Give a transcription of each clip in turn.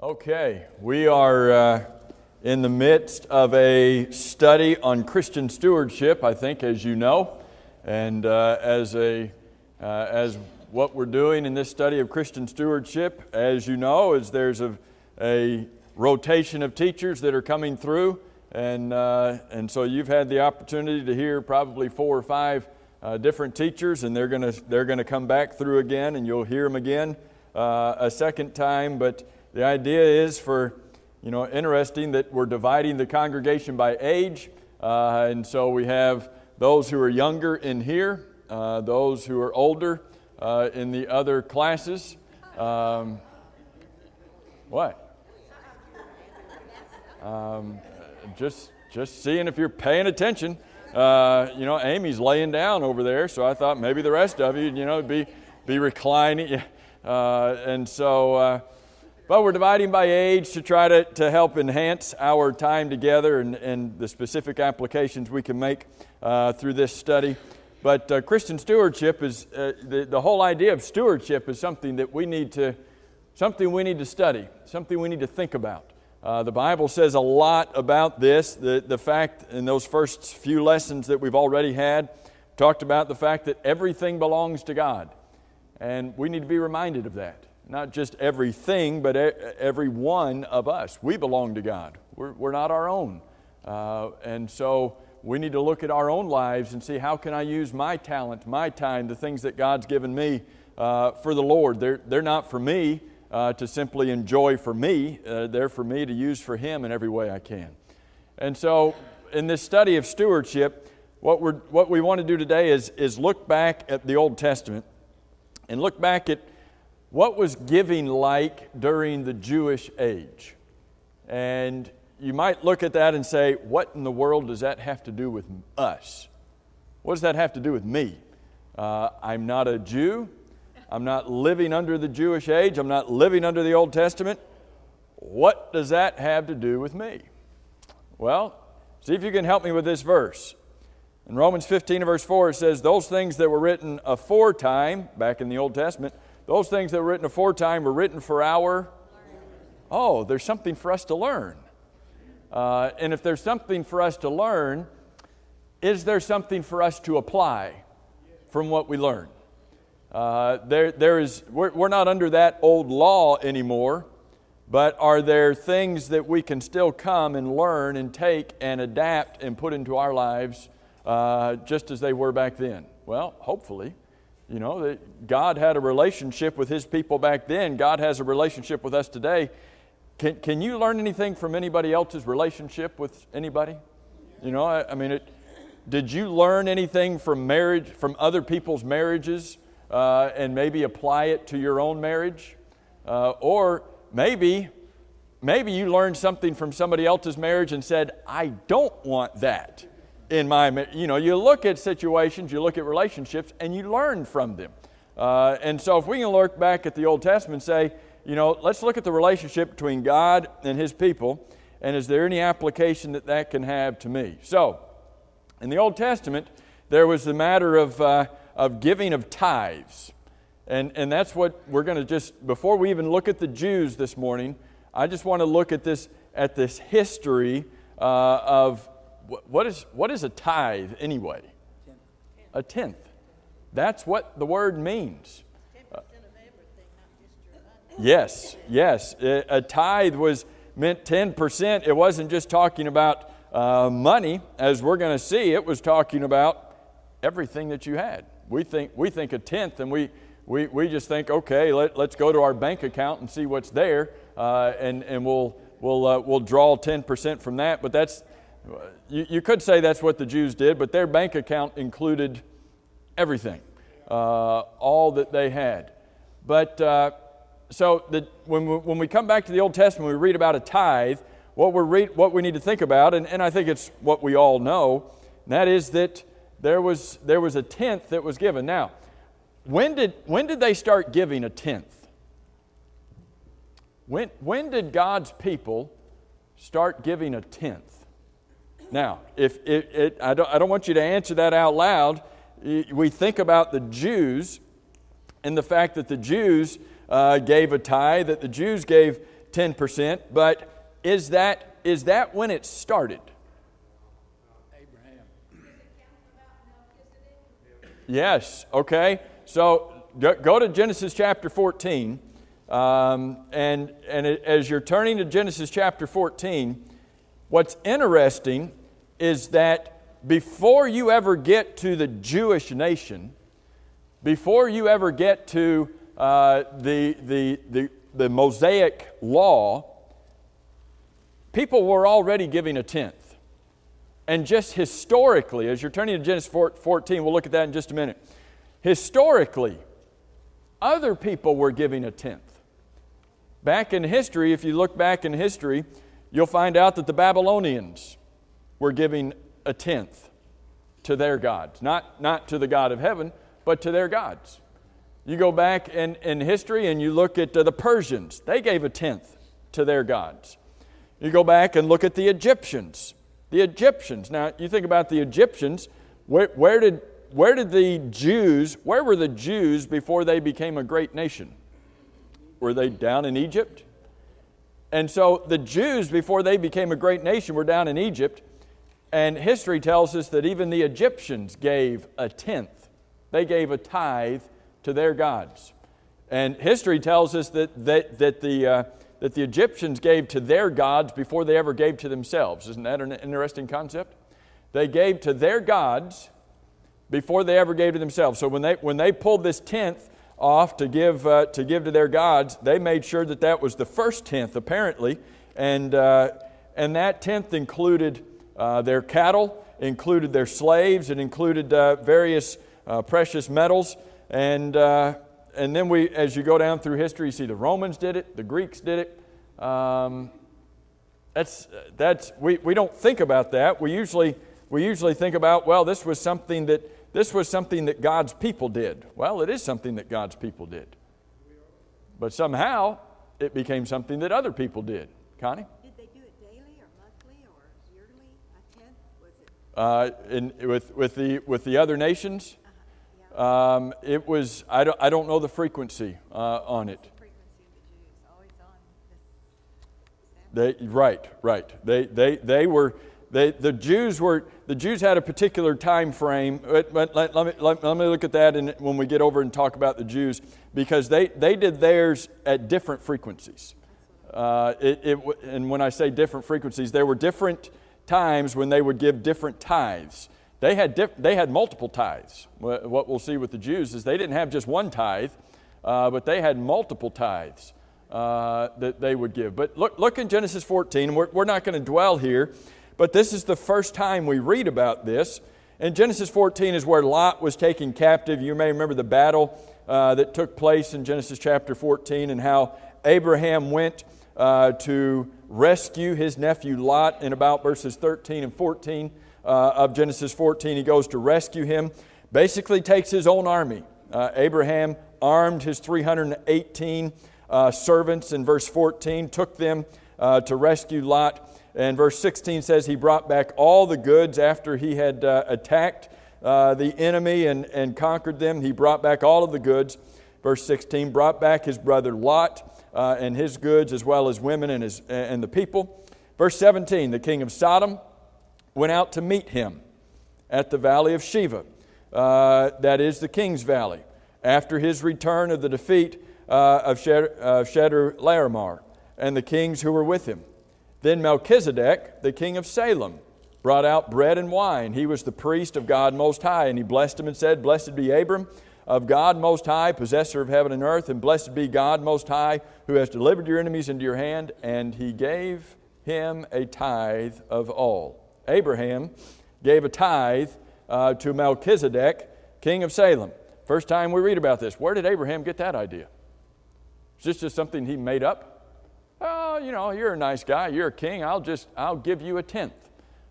Okay, we are in the midst of a study on Christian stewardship, I think, as you know, and as what we're doing in this study of Christian stewardship, as you know, is there's a rotation of teachers that are coming through, and so you've had the opportunity to hear probably 4 or 5 different teachers, and they're gonna come back through again, and you'll hear them again a second time, but the idea is interesting that we're dividing the congregation by age, and so we have those who are younger in here, those who are older in the other classes. What? Just seeing if you're paying attention. Amy's laying down over there, so I thought maybe the rest of you, be reclining, and so. But we're dividing by age to try to help enhance our time together and the specific applications we can make through this study. But Christian stewardship is the whole idea of stewardship is something we need to study, something we need to think about. The Bible says a lot about this. The fact in those first few lessons that we've already had talked about the fact that everything belongs to God, and we need to be reminded of that. Not just everything, but every one of us. We belong to God. We're not our own. And so we need to look at our own lives and see how can I use my talent, my time, the things that God's given me for the Lord. They're not for me to simply enjoy for me. They're for me to use for Him in every way I can. And so in this study of stewardship, what we want to do today is look back at the Old Testament and look back at what was giving like during the Jewish age? And you might look at that and say, what in the world does that have to do with us? What does that have to do with me? I'm not a Jew. I'm not living under the Jewish age. I'm not living under the Old Testament. What does that have to do with me? Well, see if you can help me with this verse. In Romans 15 verse 4 it says, those things that were written aforetime, back in the Old Testament, those things that were written aforetime were written for our... Oh, there's something for us to learn. And if there's something for us to learn, is there something for us to apply from what we learn? We're not under that old law anymore, but are there things that we can still come and learn and take and adapt and put into our lives just as they were back then? Well, hopefully. God had a relationship with His people back then. God has a relationship with us today. Can you learn anything from anybody else's relationship with anybody? Did you learn anything from marriage, from other people's marriages, and maybe apply it to your own marriage? Or maybe you learned something from somebody else's marriage and said, I don't want that. You look at situations, you look at relationships, and you learn from them. And so if we can look back at the Old Testament and say, let's look at the relationship between God and His people, and is there any application that can have to me? So, in the Old Testament, there was the matter of giving of tithes. And that's what we're going to before we even look at the Jews this morning, I just want to look at this history of what is a tithe anyway? A tenth. That's what the word means. 10% of everything, not just your money. Yes. A tithe meant 10%. It wasn't just talking about money, as we're going to see. It was talking about everything that you had. We think a tenth, and we just think, okay, let's go to our bank account and see what's there, and we'll draw 10% from that. But that's you could say that's what the Jews did, but their bank account included everything, all that they had. But when we come back to the Old Testament, we read about a tithe. What we need to think about, and I think it's what we all know, and that is that there was a tenth that was given. Now, when did they start giving a tenth? When did God's people start giving a tenth? Now, I don't want you to answer that out loud. We think about the Jews and the fact that the Jews gave a tithe, that the Jews gave 10%, but is that when it started? Abraham. Yes, okay. So go to Genesis chapter 14, as you're turning to Genesis chapter 14, what's interesting is that before you ever get to the Jewish nation, before you ever get to the Mosaic law, people were already giving a tenth. And just historically, as you're turning to Genesis 14, we'll look at that in just a minute. Historically, other people were giving a tenth. Back in history, if you look back in history, you'll find out that the Babylonians were giving a tenth to their gods. Not to the God of heaven, but to their gods. You go back in history and you look at the Persians. They gave a tenth to their gods. You go back and look at the Egyptians. The Egyptians. Now, you think about the Egyptians. Where were the Jews before they became a great nation? Were they down in Egypt? And so the Jews, before they became a great nation, were down in Egypt. And history tells us that even the Egyptians gave a tenth. They gave a tithe to their gods. And history tells us that the Egyptians gave to their gods before they ever gave to themselves. Isn't that an interesting concept? They gave to their gods before they ever gave to themselves. So when they pulled this tenth off to give to their gods, they made sure that was the first tenth, apparently, and that tenth included their cattle, included their slaves, it included various precious metals, and then as you go down through history, you see the Romans did it, the Greeks did it. We don't think about that. We usually think about, well, this was something that God's people did. Well, it is something that God's people did, but somehow it became something that other people did. Connie? Did they do it daily or monthly or yearly? A tenth? Was it? With the other nations, it was. I don't know the frequency on it. Frequency of the Jews, always on this. The Jews had a particular time frame. But let me look at that when we get over and talk about the Jews, because they did theirs at different frequencies. And when I say different frequencies, there were different times when they would give different tithes. They had multiple tithes. What we'll see with the Jews is they didn't have just one tithe, but they had multiple tithes that they would give. But look in Genesis 14, and we're not going to dwell here, but this is the first time we read about this. And Genesis 14 is where Lot was taken captive. You may remember the battle that took place in Genesis chapter 14 and how Abraham went to rescue his nephew Lot in about verses 13 and 14 of Genesis 14. He goes to rescue him, basically takes his own army. Abraham armed his 318 servants in verse 14, took them to rescue Lot. And verse 16 says he brought back all the goods after he had attacked the enemy and conquered them. He brought back all of the goods. Verse 16, brought back his brother Lot and his goods, as well as women and the people. Verse 17, the king of Sodom went out to meet him at the valley of Sheva, that is the king's valley, after his return of the defeat of Chedorlaomer and the kings who were with him. Then Melchizedek, the king of Salem, brought out bread and wine. He was the priest of God Most High, and he blessed him and said, Blessed be Abram of God Most High, possessor of heaven and earth, and blessed be God Most High, who has delivered your enemies into your hand. And he gave him a tithe of all. Abraham gave a tithe to Melchizedek, king of Salem. First time we read about this. Where did Abraham get that idea? Is this just something he made up? Oh, you're a nice guy. You're a king. I'll give you a tenth.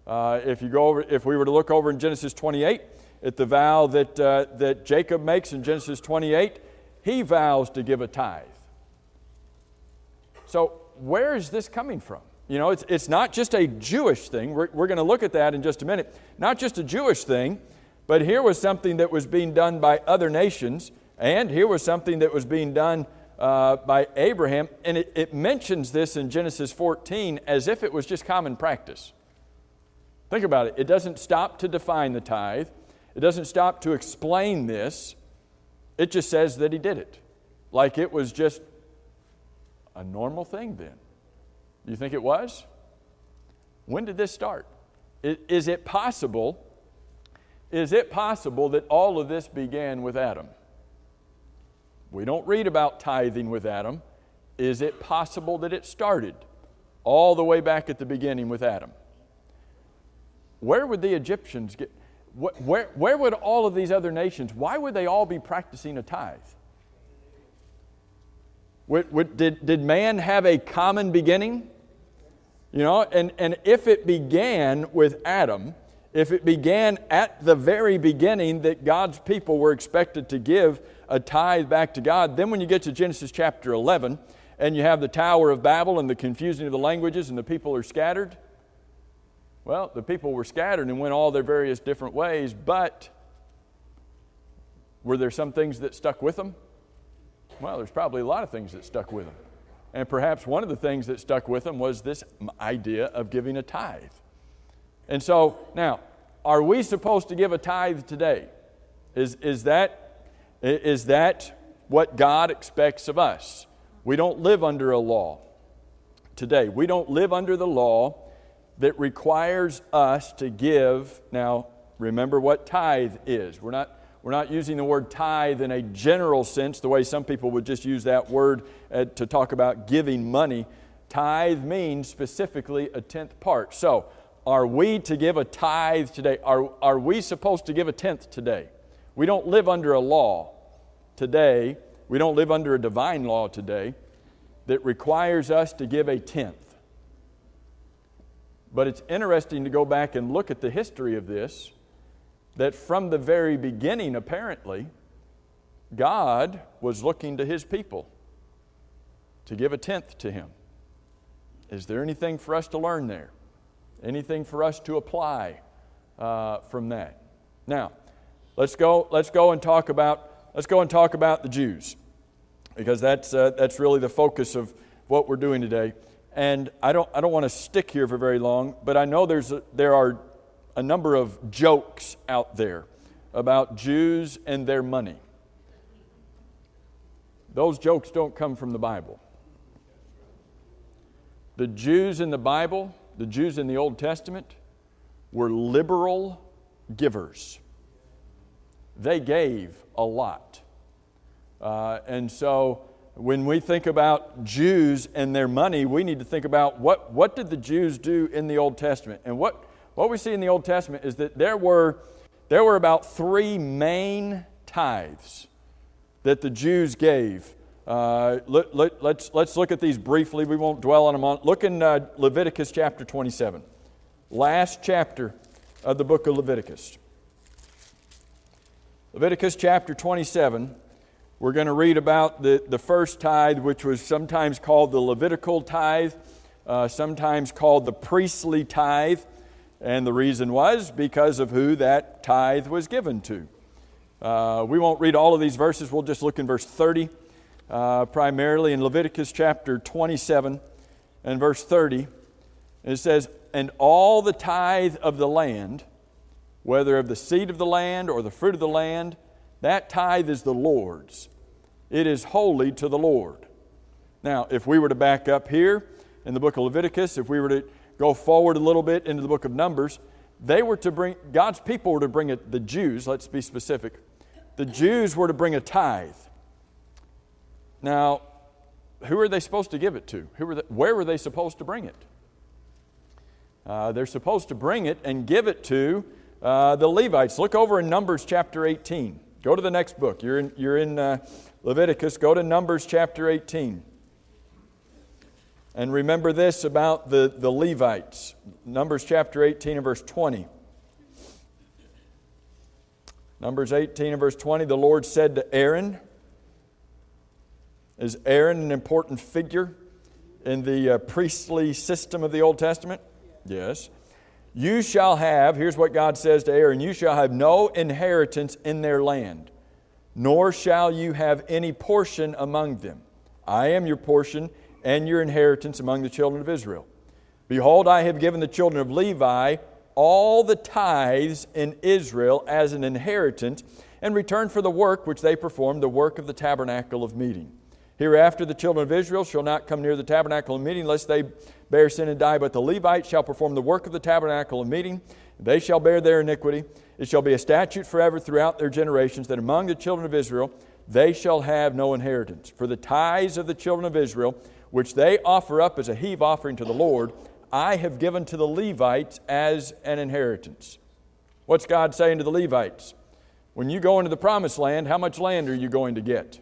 If we were to look over in Genesis 28 at the vow that Jacob makes in Genesis 28, he vows to give a tithe. So where is this coming from? It's not just a Jewish thing. We're going to look at that in just a minute. Not just a Jewish thing, but here was something that was being done by other nations, and here was something that was being done by Abraham, and it mentions this in Genesis 14 as if it was just common practice. Think about it. It doesn't stop to define the tithe. It doesn't stop to explain this. It just says that he did it. Like it was just a normal thing then. Do you think it was? When did this start? Is it possible that all of this began with Adam? We don't read about tithing with Adam. Is it possible that it started all the way back at the beginning with Adam? Where would the Egyptians get? Where would all of these other nations, why would they all be practicing a tithe? Did man have a common beginning? You know, and if it began with Adam, if it began at the very beginning that God's people were expected to give a tithe back to God, then when you get to Genesis chapter 11 and you have the Tower of Babel and the confusing of the languages and the people are scattered, well, the people were scattered and went all their various different ways, but were there some things that stuck with them? Well, there's probably a lot of things that stuck with them. And perhaps one of the things that stuck with them was this idea of giving a tithe. And so, now, are we supposed to give a tithe today? Is that what God expects of us? We don't live under a law today. We don't live under the law that requires us to give. Now, remember what tithe is. We're not using the word tithe in a general sense, the way some people would just use that word to talk about giving money. Tithe means specifically a tenth part. So, are we to give a tithe today? Are we supposed to give a tenth today? We don't live under a law today. We don't live under a divine law today that requires us to give a tenth. But it's interesting to go back and look at the history of this, that from the very beginning, apparently, God was looking to His people to give a tenth to Him. Is there anything for us to learn there? Anything for us to apply from that? Now, let's go and talk about the Jews, because that's really the focus of what we're doing today. And I don't want to stick here for very long, but I know there are a number of jokes out there about Jews and their money. Those jokes don't come from the Bible. The Jews in the Bible, the Jews in the Old Testament, were liberal givers. They gave a lot. And so when we think about Jews and their money, we need to think about what did the Jews do in the Old Testament? And what we see in the Old Testament is that there were about three main tithes that the Jews gave. Let's look at these briefly. We won't dwell on them. Look in Leviticus chapter 27, last chapter of the book of Leviticus. Leviticus chapter 27. We're going to read about the first tithe, which was sometimes called the Levitical tithe, sometimes called the priestly tithe. And the reason was because of who that tithe was given to. We won't read all of these verses. We'll just look in verse 30, primarily in Leviticus chapter 27 and verse 30. And it says, "And all the tithe of the land, whether of the seed of the land or the fruit of the land, that tithe is the Lord's. It is holy to the Lord." Now, if we were to back up here in the book of Leviticus, if we were to go forward a little bit into the book of Numbers, God's people were to bring it, the Jews, let's be specific, the Jews were to bring a tithe. Now, who are they supposed to give it to? Where were they supposed to bring it? They're supposed to bring it and give it to the Levites. Look over in Numbers chapter 18. Go to the next book. You're in Leviticus. Go to Numbers chapter 18. And remember this about the Levites. Numbers chapter 18 and verse 20. Numbers 18 and verse 20, the Lord said to Aaron, is Aaron an important figure in the priestly system of the Old Testament? Yes. You shall have, here's what God says to Aaron, you shall have no inheritance in their land, nor shall you have any portion among them. I am your portion and your inheritance among the children of Israel. Behold, I have given the children of Levi all the tithes in Israel as an inheritance in return for the work which they performed, the work of the tabernacle of meeting. Hereafter the children of Israel shall not come near the tabernacle of meeting, lest they bear sin and die, but the Levites shall perform the work of the tabernacle of meeting. They shall bear their iniquity. It shall be a statute forever throughout their generations, that among the children of Israel they shall have no inheritance. For the tithes of the children of Israel, which they offer up as a heave offering to the Lord, I have given to the Levites as an inheritance. What's God saying to the Levites? When you go into the promised land, how much land are you going to get?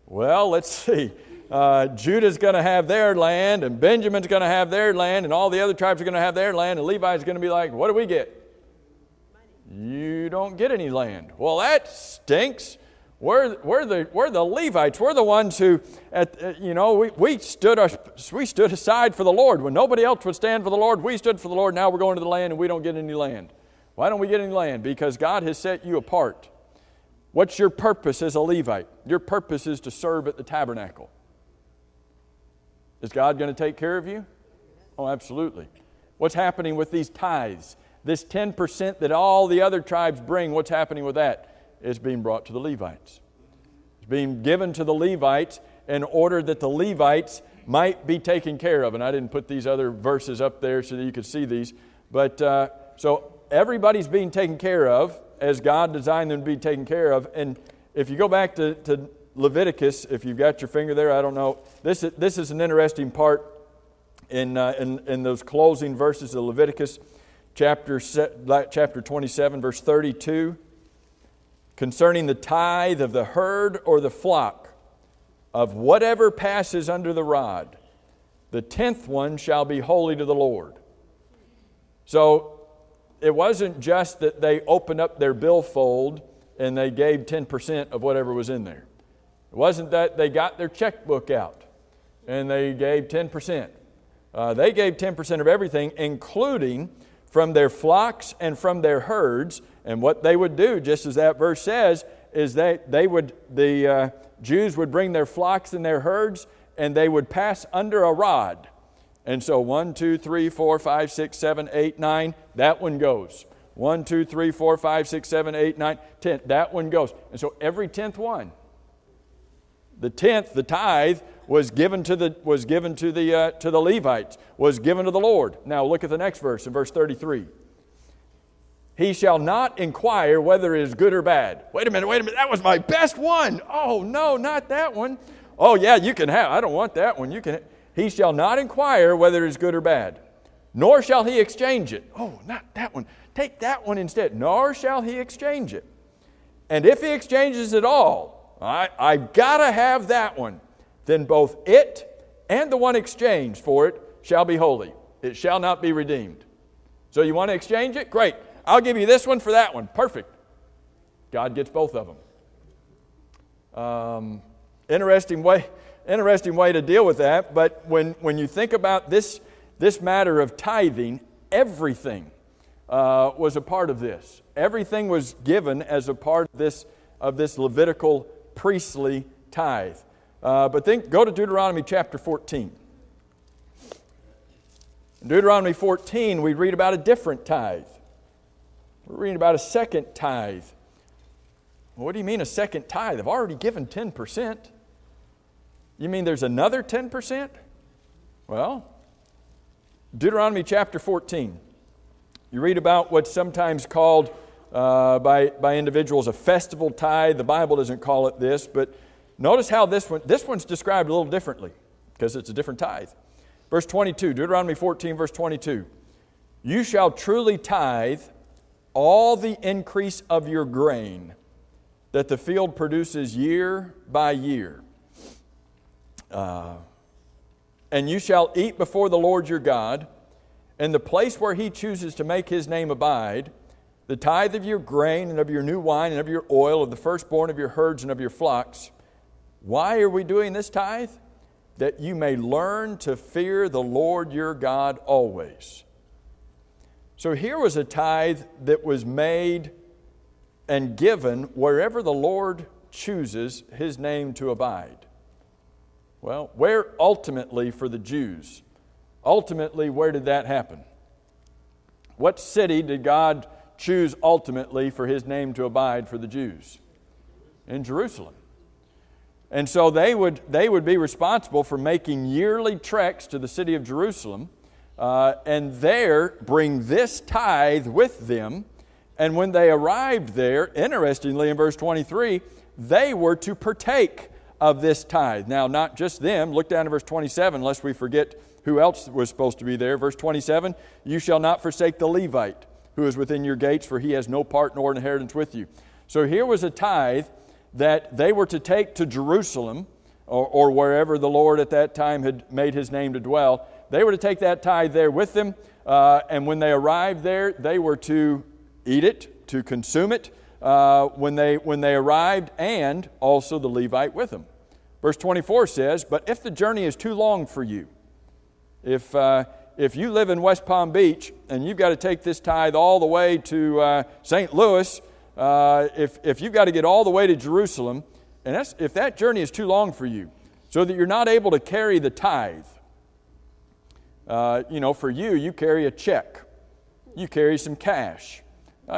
Well, let's see. Judah's going to have their land, and Benjamin's going to have their land, and all the other tribes are going to have their land, and Levi's going to be like, what do we get? You don't get any land. Well, that stinks. We're the Levites. We're the ones who, we stood aside for the Lord. When nobody else would stand for the Lord, we stood for the Lord. Now we're going to the land, and we don't get any land. Why don't we get any land? Because God has set you apart. What's your purpose as a Levite? Your purpose is to serve at the tabernacle. Is God going to take care of you? Oh, absolutely. What's happening with these tithes? This 10% that all the other tribes bring, what's happening with that? It's being brought to the Levites. It's being given to the Levites in order that the Levites might be taken care of. And I didn't put these other verses up there so that you could see these. But so everybody's being taken care of as God designed them to be taken care of. And if you go back to Leviticus, if you've got your finger there, I don't know. This is an interesting part in those closing verses of Leviticus, chapter 27, verse 32. Concerning the tithe of the herd or the flock, of whatever passes under the rod, the 10th one shall be holy to the Lord. So it wasn't just that they opened up their billfold and they gave 10% of whatever was in there. It wasn't that they got their checkbook out and they gave 10%. They gave 10% of everything, including from their flocks and from their herds. And what they would do, just as that verse says, is the Jews would bring their flocks and their herds, and they would pass under a rod. And so 1, 2, 3, 4, 5, 6, 7, 8, 9, that one goes. 1, 2, 3, 4, 5, 6, 7, 8, 9, 10, that one goes. And so every 10th one, the 10th, the tithe, was given to the Levites, was given to the Lord. Now look at the next verse, in verse 33. He shall not inquire whether it is good or bad. Wait a minute, that was my best one. Oh, no, not that one. Oh, yeah, you can have, I don't want that one. You can. He shall not inquire whether it is good or bad, nor shall he exchange it. Oh, not that one. Take that one instead. Nor shall he exchange it. And if he exchanges it all, I've got to have that one, then both it and the one exchanged for it shall be holy. It shall not be redeemed. So you want to exchange it? Great. I'll give you this one for that one. Perfect. God gets both of them. Interesting way to deal with that. But when you think about this matter of tithing, everything was a part of this. Everything was given as a part of this Levitical priestly tithe. But then go to Deuteronomy chapter 14. In Deuteronomy 14, we read about a different tithe. We're reading about a second tithe. What do you mean a second tithe? I've already given 10%. You mean there's another 10%? Well, Deuteronomy chapter 14. You read about what's sometimes called by individuals a festival tithe. The Bible doesn't call it this, but notice how this one's described a little differently because it's a different tithe. Verse 22, Deuteronomy 14, verse 22. You shall truly tithe all the increase of your grain that the field produces year by year. And you shall eat before the Lord your God in the place where He chooses to make His name abide, the tithe of your grain and of your new wine and of your oil, of the firstborn of your herds and of your flocks. Why are we doing this tithe? That you may learn to fear the Lord your God always. So here was a tithe that was made and given wherever the Lord chooses His name to abide. Well, where ultimately for the Jews? Ultimately, where did that happen? What city did God choose ultimately for His name to abide for the Jews? In Jerusalem. And so they would be responsible for making yearly treks to the city of Jerusalem and there bring this tithe with them. And when they arrived there, interestingly in verse 23, they were to partake of this tithe. Now, not just them. Look down to verse 27, lest we forget who else was supposed to be there. Verse 27, you shall not forsake the Levite who is within your gates, for he has no part nor inheritance with you. So here was a tithe that they were to take to Jerusalem, or wherever the Lord at that time had made His name to dwell. They were to take that tithe there with them, and when they arrived there, they were to eat it, to consume it when they arrived, and also the Levite with them. Verse 24 says, but if the journey is too long for you, if you live in West Palm Beach and you've got to take this tithe all the way to St. Louis, if you've got to get all the way to Jerusalem, and if that journey is too long for you, so that you're not able to carry the tithe, for you carry a check, you carry some cash,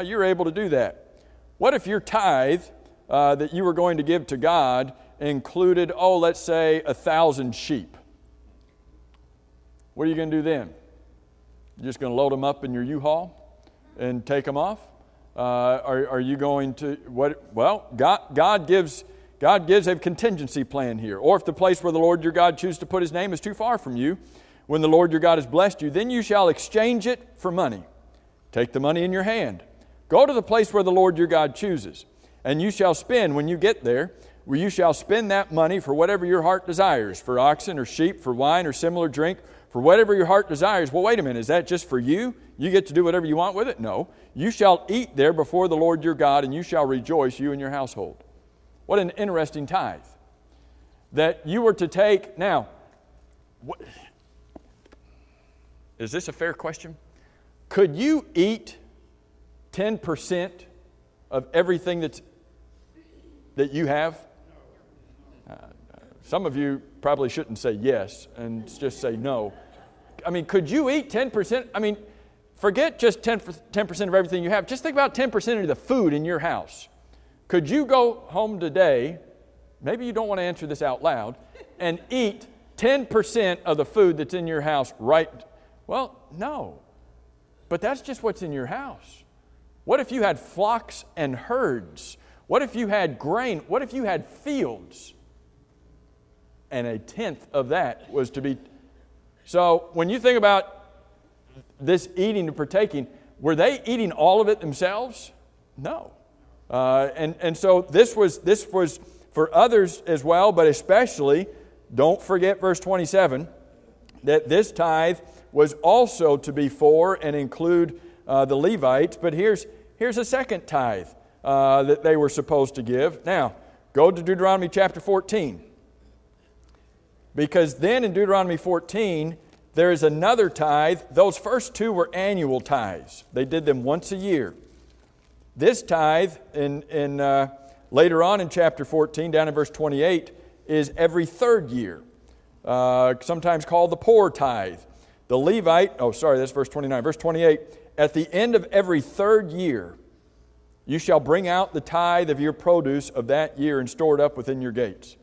you're able to do that. What if your tithe that you were going to give to God included, let's say 1,000 sheep? What are you going to do then? You're just going to load them up in your U-Haul and take them off? Are you going to, God gives a contingency plan here. Or if the place where the Lord your God chooses to put His name is too far from you, when the Lord your God has blessed you, then you shall exchange it for money. Take the money in your hand. Go to the place where the Lord your God chooses, and you shall spend, when you get there, where you shall spend that money for whatever your heart desires, for oxen or sheep, for wine or similar drink, for whatever your heart desires. Well, wait a minute, is that just for you? You get to do whatever you want with it? No. You shall eat there before the Lord your God, and you shall rejoice, you and your household. What an interesting tithe that you were to take. Now, is this a fair question? Could you eat 10% of everything that you have? Some of you probably shouldn't say yes and just say no. I mean, could you eat 10%? I mean, forget just 10% of everything you have. Just think about 10% of the food in your house. Could you go home today, maybe you don't want to answer this out loud, and eat 10% of the food that's in your house right? Well, no. But that's just what's in your house. What if you had flocks and herds? What if you had grain? What if you had fields? And 1/10 of that was to be. So when you think about this eating and partaking, were they eating all of it themselves? No. And so this was for others as well, but especially, don't forget verse 27, that this tithe was also to be for and include the Levites. But here's a second tithe that they were supposed to give. Now, go to Deuteronomy chapter 14. Because then in Deuteronomy 14, there is another tithe. Those first two were annual tithes. They did them once a year. This tithe, later on in chapter 14, down in verse 28, is every third year, sometimes called the poor tithe. The Levite, that's verse 29. Verse 28, at the end of every third year, you shall bring out the tithe of your produce of that year and store it up within your gates.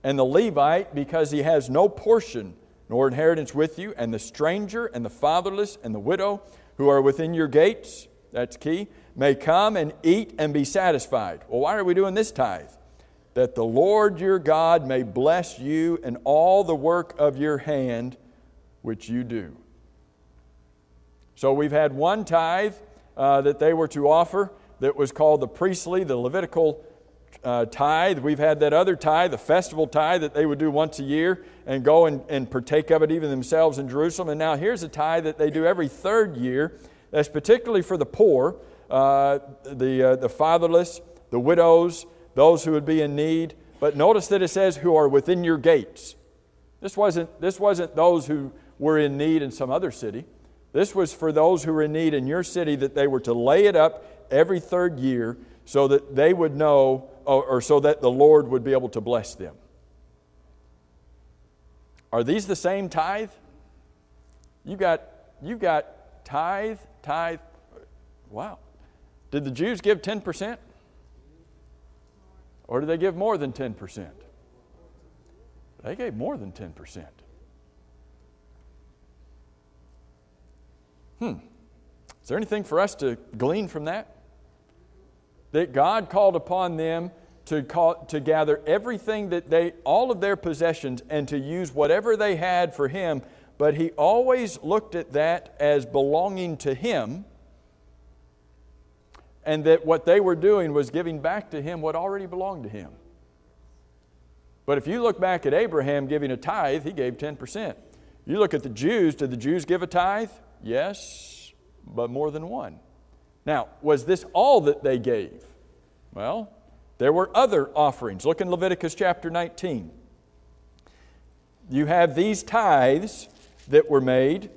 And the Levite, because he has no portion nor inheritance with you, and the stranger and the fatherless and the widow who are within your gates, that's key, may come and eat and be satisfied. Well, why are we doing this tithe? That the Lord your God may bless you in all the work of your hand which you do. So we've had one tithe that they were to offer that was called the priestly, the Levitical tithe. We've had that other tithe, the festival tithe that they would do once a year and go and partake of it even themselves in Jerusalem. And now here's a tithe that they do every third year that's particularly for the poor, the fatherless, the widows, those who would be in need. But notice that it says who are within your gates. This wasn't those who were in need in some other city. This was for those who were in need in your city, that they were to lay it up every third year so that they would know, or so that the Lord would be able to bless them. Are these the same tithe? You've got tithe. Wow. Did the Jews give 10%? Or did they give more than 10%? They gave more than 10%. Is there anything for us to glean from that? That God called upon them to gather everything all of their possessions, and to use whatever they had for Him, but He always looked at that as belonging to Him, and that what they were doing was giving back to Him what already belonged to Him. But if you look back at Abraham giving a tithe, he gave 10%. You look at the Jews, did the Jews give a tithe? Yes, but more than one. Now, was this all that they gave? Well, there were other offerings. Look in Leviticus chapter 19. You have these tithes that were made,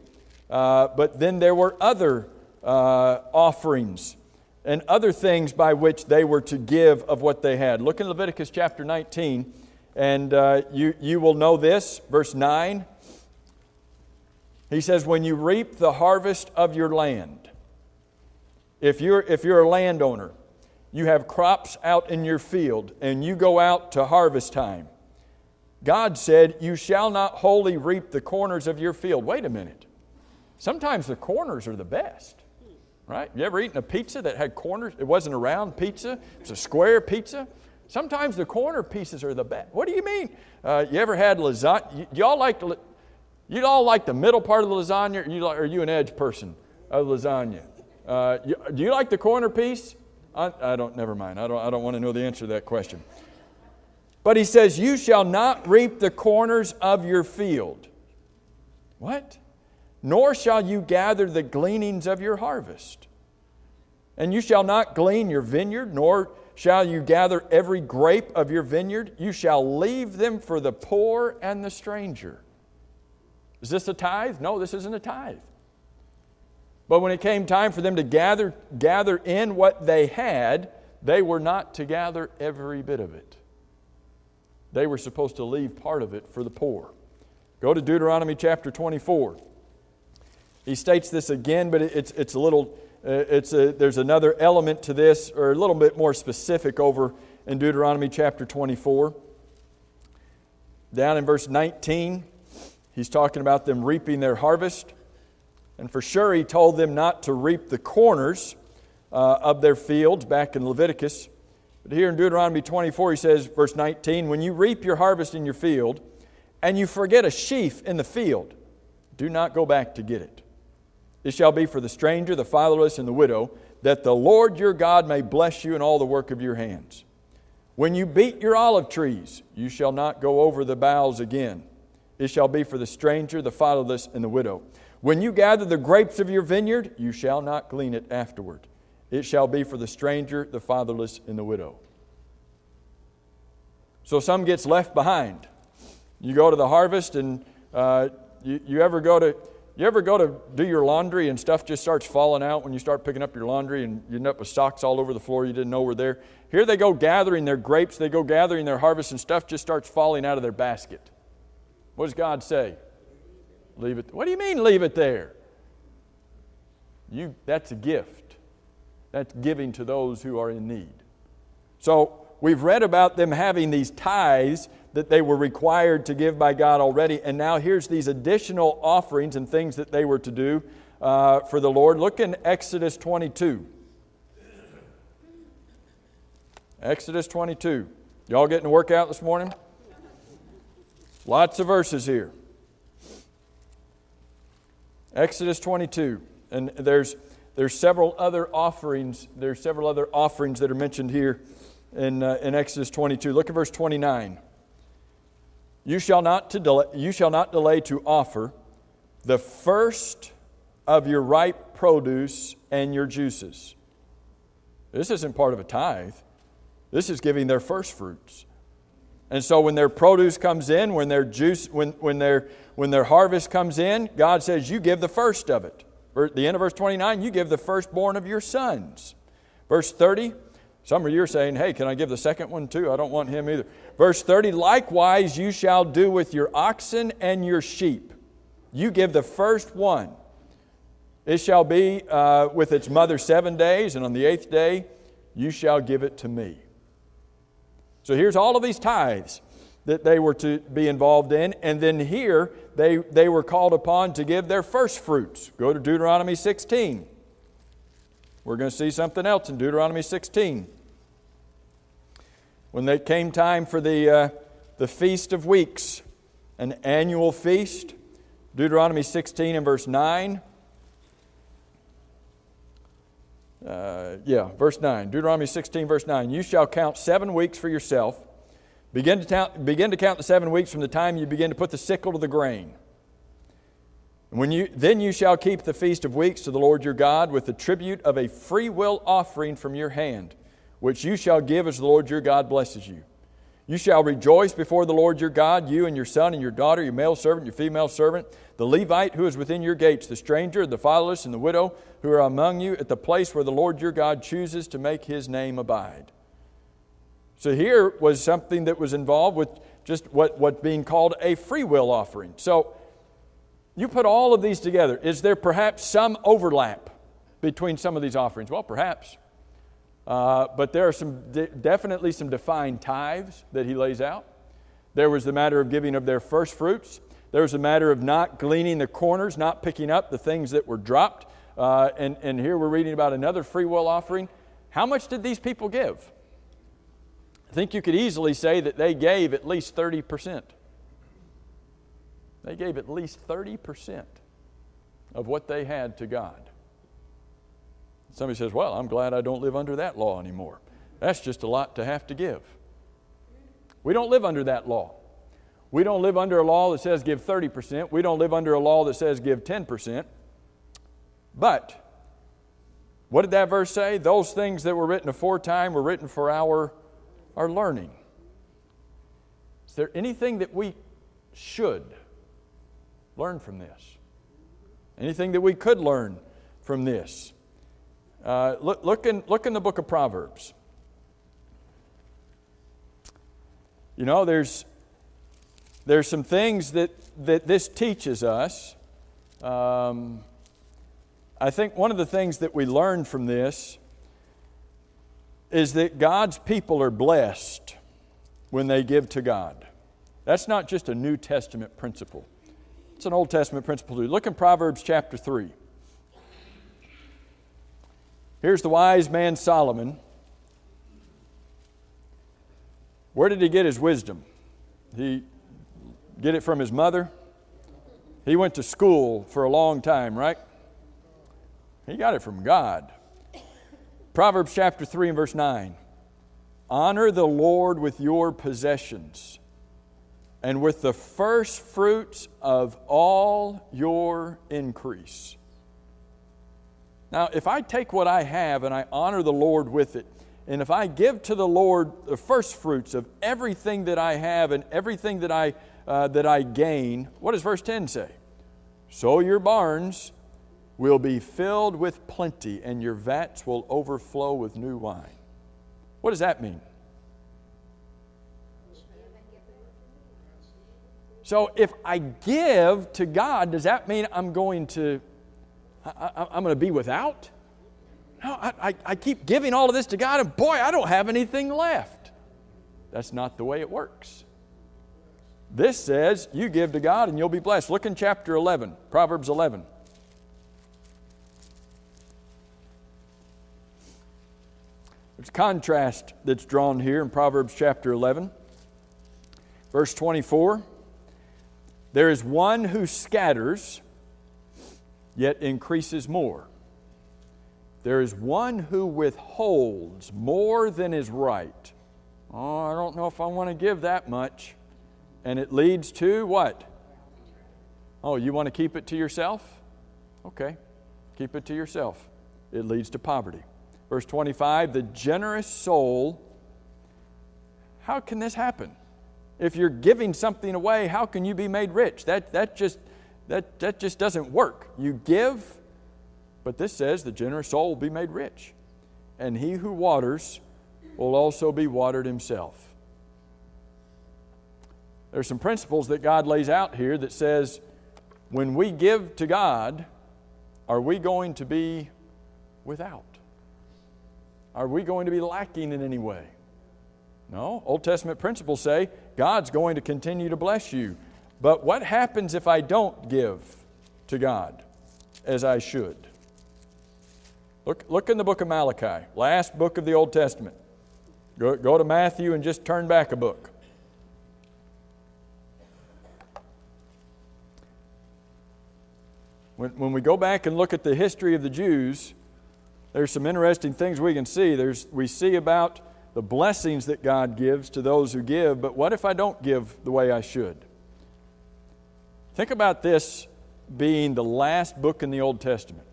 but then there were other offerings and other things by which they were to give of what they had. Look in Leviticus chapter 19, and you will know this. Verse 9, he says, when you reap the harvest of your land, if you're a landowner, you have crops out in your field, and you go out to harvest time, God said, you shall not wholly reap the corners of your field. Wait a minute. Sometimes the corners are the best, right? You ever eaten a pizza that had corners? It wasn't a round pizza. It was a square pizza. Sometimes the corner pieces are the best. What do you mean? You ever had lasagna? You all like the middle part of the lasagna, or are you an edge person of lasagna? Do you like the corner piece? I don't, never mind. I don't want to know the answer to that question. But he says, you shall not reap the corners of your field. What? Nor shall you gather the gleanings of your harvest. And you shall not glean your vineyard, nor shall you gather every grape of your vineyard. You shall leave them for the poor and the stranger. Is this a tithe? No, this isn't a tithe. But when it came time for them to gather in what they had, they were not to gather every bit of it. They were supposed to leave part of it for the poor. Go to Deuteronomy chapter 24. He states this again, but it's a little, there's another element to this, or a little bit more specific over in Deuteronomy chapter 24. Down in verse 19, he's talking about them reaping their harvest. And for sure he told them not to reap the corners of their fields back in Leviticus. But here in Deuteronomy 24 he says, verse 19, when you reap your harvest in your field and you forget a sheaf in the field, do not go back to get it. It shall be for the stranger, the fatherless, and the widow, that the Lord your God may bless you in all the work of your hands. When you beat your olive trees, you shall not go over the boughs again. It shall be for the stranger, the fatherless, and the widow. When you gather the grapes of your vineyard, you shall not glean it afterward. It shall be for the stranger, the fatherless, and the widow. So some gets left behind. You go to the harvest, and you ever go to do your laundry and stuff just starts falling out when you start picking up your laundry, and you end up with socks all over the floor you didn't know were there. Here they go gathering their grapes, they go gathering their harvest, and stuff just starts falling out of their basket. What does God say? Leave it. What do you mean leave it there? That's a gift. That's giving to those who are in need. So we've read about them having these tithes that they were required to give by God already, and now here's these additional offerings and things that they were to do for the Lord. Look in Exodus 22. Exodus 22. Y'all getting a workout this morning? Lots of verses here. Exodus 22, and there's several other offerings. There's several other offerings that are mentioned here in Exodus 22. Look at verse 29. You shall not delay to offer the first of your ripe produce and your juices. This isn't part of a tithe. This is giving their first fruits. And so when their produce comes in, when their harvest comes in, God says, you give the first of it. At the end of verse 29, you give the firstborn of your sons. Verse 30, Some of you are saying, hey, can I give the second one too? I don't want him either. Verse 30, likewise you shall do with your oxen and your sheep. You give the first one. It shall be with its mother 7 days, and on the 8th day you shall give it to me. So here's all of these tithes that they were to be involved in. And then here they were called upon to give their first fruits. Go to Deuteronomy 16. We're going to see something else in Deuteronomy 16. When it came time for the Feast of Weeks, an annual feast, Deuteronomy 16 and verse 9. Verse 9. Deuteronomy 16, verse 9. You shall count 7 weeks for yourself. Begin to count the 7 weeks from the time you begin to put the sickle to the grain. Then you shall keep the Feast of Weeks to the Lord your God with the tribute of a freewill offering from your hand, which you shall give as the Lord your God blesses you. You shall rejoice before the Lord your God, you and your son and your daughter, your male servant, your female servant, the Levite who is within your gates, the stranger, the fatherless, and the widow who are among you at the place where the Lord your God chooses to make His name abide. So here was something that was involved with just what being called a freewill offering. So you put all of these together. Is there perhaps some overlap between some of these offerings? Well, perhaps. But there are definitely some defined tithes that he lays out. There was the matter of giving of their first fruits. There was a matter of not gleaning the corners, not picking up the things that were dropped. And here we're reading about another free will offering. How much did these people give? I think you could easily say that they gave at least 30%. They gave at least 30% of what they had to God. Somebody says, well, I'm glad I don't live under that law anymore. That's just a lot to have to give. We don't live under that law. We don't live under a law that says give 30%. We don't live under a law that says give 10%. But what did that verse say? Those things that were written aforetime were written for our learning. Is there anything that we should learn from this? Anything that we could learn from this? Look in the book of Proverbs. You know, there's some things that this teaches us. I think one of the things that we learn from this is that God's people are blessed when they give to God. That's not just a New Testament principle. It's an Old Testament principle too. Look in Proverbs chapter 3. Here's the wise man Solomon. Where did he get his wisdom? He get it from his mother? He went to school for a long time, right? He got it from God. Proverbs chapter 3 and verse 9. Honor the Lord with your possessions and with the first fruits of all your increase. Now, if I take what I have and I honor the Lord with it, and if I give to the Lord the first fruits of everything that I have and everything that I gain, what does verse 10 say? So your barns will be filled with plenty, and your vats will overflow with new wine. What does that mean? So if I give to God, does that mean I'm going to be without? No, I keep giving all of this to God, and boy, I don't have anything left. That's not the way it works. This says you give to God and you'll be blessed. Look in chapter 11, Proverbs 11. There's a contrast that's drawn here in Proverbs chapter 11. Verse 24. There is one who scatters, yet increases more. There is one who withholds more than is right. Oh, I don't know if I want to give that much. And it leads to what? Oh, you want to keep it to yourself? Okay, keep it to yourself. It leads to poverty. Verse 25, the generous soul. How can this happen? If you're giving something away, how can you be made rich? That just doesn't work. You give, but this says the generous soul will be made rich. And he who waters will also be watered himself. There's some principles that God lays out here that says, when we give to God, are we going to be without? Are we going to be lacking in any way? No. Old Testament principles say God's going to continue to bless you. But what happens if I don't give to God as I should? Look in the book of Malachi, last book of the Old Testament. Go to Matthew and just turn back a book. When we go back and look at the history of the Jews, there's some interesting things we can see. We see about the blessings that God gives to those who give, but what if I don't give the way I should? Think about this being the last book in the Old Testament.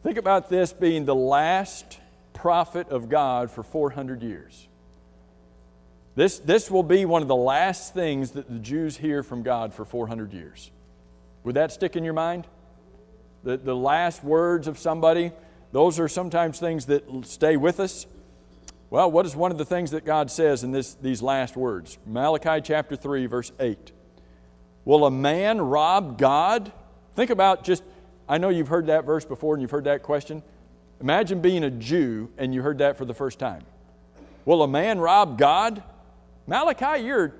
Think about this being the last prophet of God for 400 years. This will be one of the last things that the Jews hear from God for 400 years. Would that stick in your mind? The last words of somebody, those are sometimes things that stay with us. Well, what is one of the things that God says in these last words? Malachi chapter 3, verse 8. Will a man rob God? Think about I know you've heard that verse before and you've heard that question. Imagine being a Jew and you heard that for the first time. Will a man rob God? Malachi, you're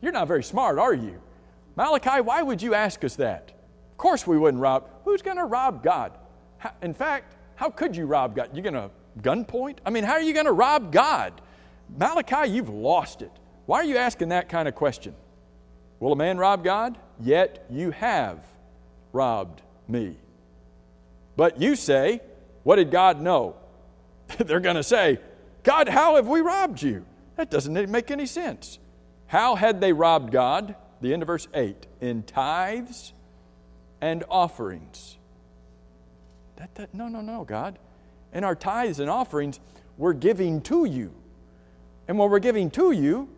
not very smart, are you? Malachi, why would you ask us that? Of course we wouldn't rob. Who's going to rob God? In fact, how could you rob God? You going to gunpoint? I mean, how are you going to rob God? Malachi, you've lost it. Why are you asking that kind of question? Will a man rob God? Yet you have robbed me. But you say, what did God know? They're going to say, God, how have we robbed you? That doesn't make any sense. How had they robbed God? The end of verse 8. In tithes and offerings. No, God. In our tithes and offerings, we're giving to you. And when we're giving to you,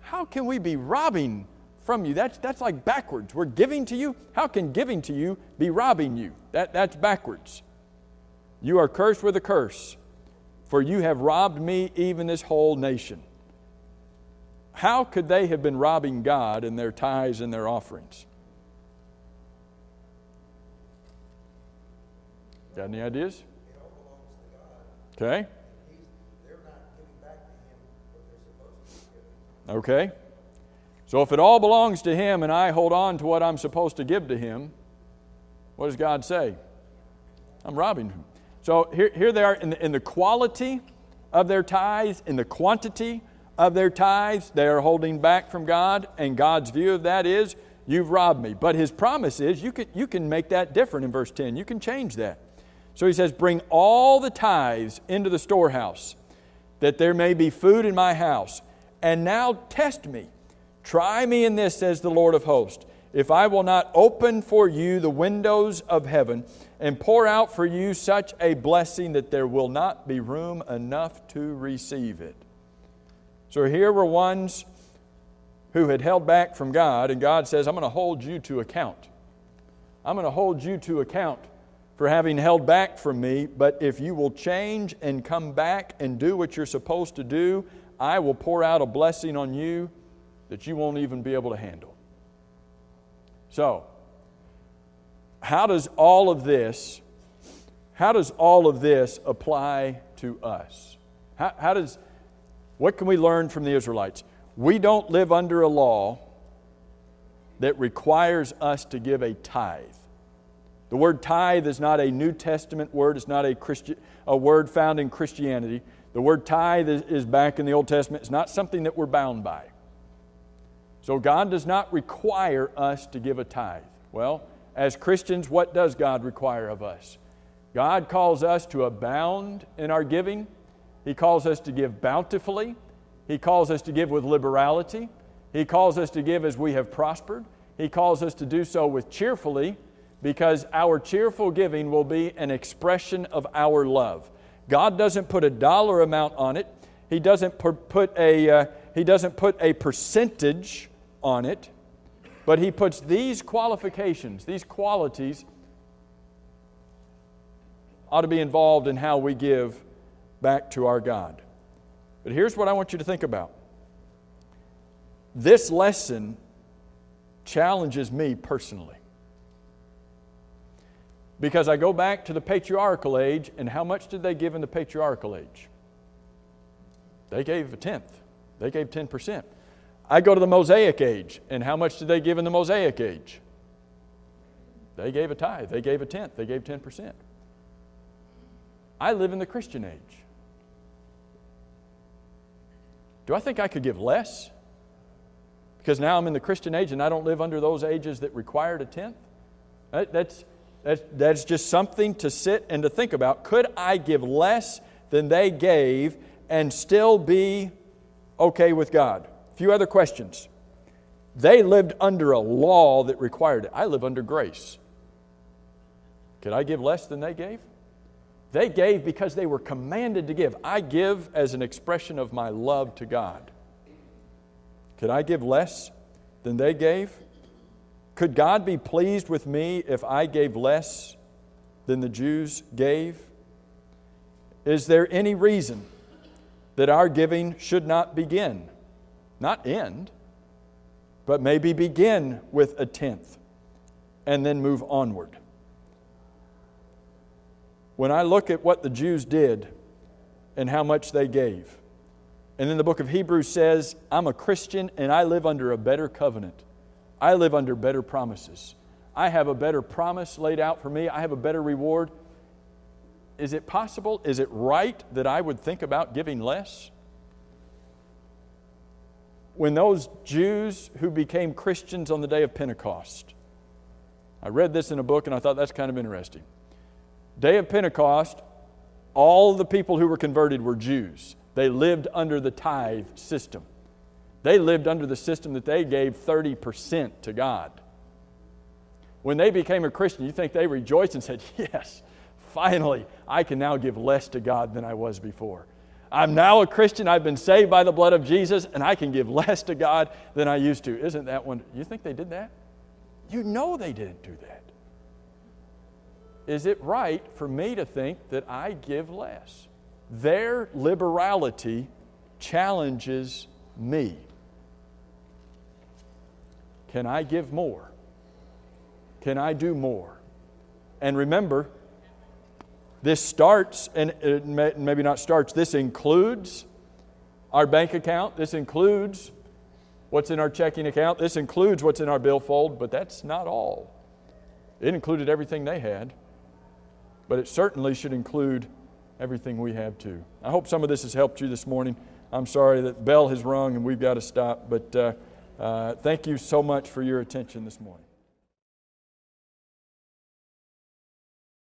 how can we be robbing from you? That's like backwards. We're giving to you. How can giving to you be robbing you? That's backwards. You are cursed with a curse, for you have robbed me, even this whole nation. How could they have been robbing God in their tithes and their offerings? Got any ideas? It all belongs to God. Okay. They're not giving back to Him what they're supposed to be giving. Okay. So if it all belongs to Him and I hold on to what I'm supposed to give to Him, what does God say? I'm robbing Him. So here they are in the quality of their tithes, in the quantity of their tithes, they are holding back from God, and God's view of that is, you've robbed me. But His promise is, you can make that different in verse 10. You can change that. So He says, bring all the tithes into the storehouse, that there may be food in my house. And now test me. Try me in this, says the Lord of hosts, if I will not open for you the windows of heaven and pour out for you such a blessing that there will not be room enough to receive it. So here were ones who had held back from God, and God says, I'm going to hold you to account. I'm going to hold you to account for having held back from me, but if you will change and come back and do what you're supposed to do, I will pour out a blessing on you that you won't even be able to handle. So, how does all of this apply to us? What can we learn from the Israelites? We don't live under a law that requires us to give a tithe. The word tithe is not a New Testament word. It's not a word found in Christianity. The word tithe is back in the Old Testament. It's not something that we're bound by. So God does not require us to give a tithe. Well, as Christians, what does God require of us? God calls us to abound in our giving. He calls us to give bountifully. He calls us to give with liberality. He calls us to give as we have prospered. He calls us to do so with cheerfully, because our cheerful giving will be an expression of our love. God doesn't put a dollar amount on it. He doesn't put a percentage on it, but He puts these qualifications, these qualities ought to be involved in how we give back to our God. But here's what I want you to think about. This lesson challenges me personally. Because I go back to the patriarchal age, and how much did they give in the patriarchal age? They gave a tenth. They gave 10%. I go to the Mosaic age, and how much did they give in the Mosaic age? They gave a tithe. They gave a tenth. They gave 10%. I live in the Christian age. Do I think I could give less? Because now I'm in the Christian age and I don't live under those ages that required a tenth? That's just something to sit and to think about. Could I give less than they gave and still be okay with God? A few other questions. They lived under a law that required it. I live under grace. Could I give less than they gave? They gave because they were commanded to give. I give as an expression of my love to God. Could I give less than they gave? Could God be pleased with me if I gave less than the Jews gave? Is there any reason that our giving should not begin, not end, but maybe begin with a tenth and then move onward? When I look at what the Jews did and how much they gave, and then the book of Hebrews says, I'm a Christian and I live under a better covenant. I live under better promises. I have a better promise laid out for me. I have a better reward. Is it possible? Is it right that I would think about giving less? When those Jews who became Christians on the day of Pentecost, I read this in a book and I thought that's kind of interesting. Day of Pentecost, all the people who were converted were Jews. They lived under the tithe system. They lived under the system that they gave 30% to God. When they became a Christian, you think they rejoiced and said, yes, finally, I can now give less to God than I was before. I'm now a Christian, I've been saved by the blood of Jesus, and I can give less to God than I used to. Isn't that one? You think they did that? You know they didn't do that. Is it right for me to think that I give less? Their liberality challenges me. Can I give more? Can I do more? And remember, this starts, and maybe not starts, this includes our bank account. This includes what's in our checking account. This includes what's in our billfold, but that's not all. It included everything they had, but it certainly should include everything we have too. I hope some of this has helped you this morning. I'm sorry that bell has rung and we've got to stop, but thank you so much for your attention this morning.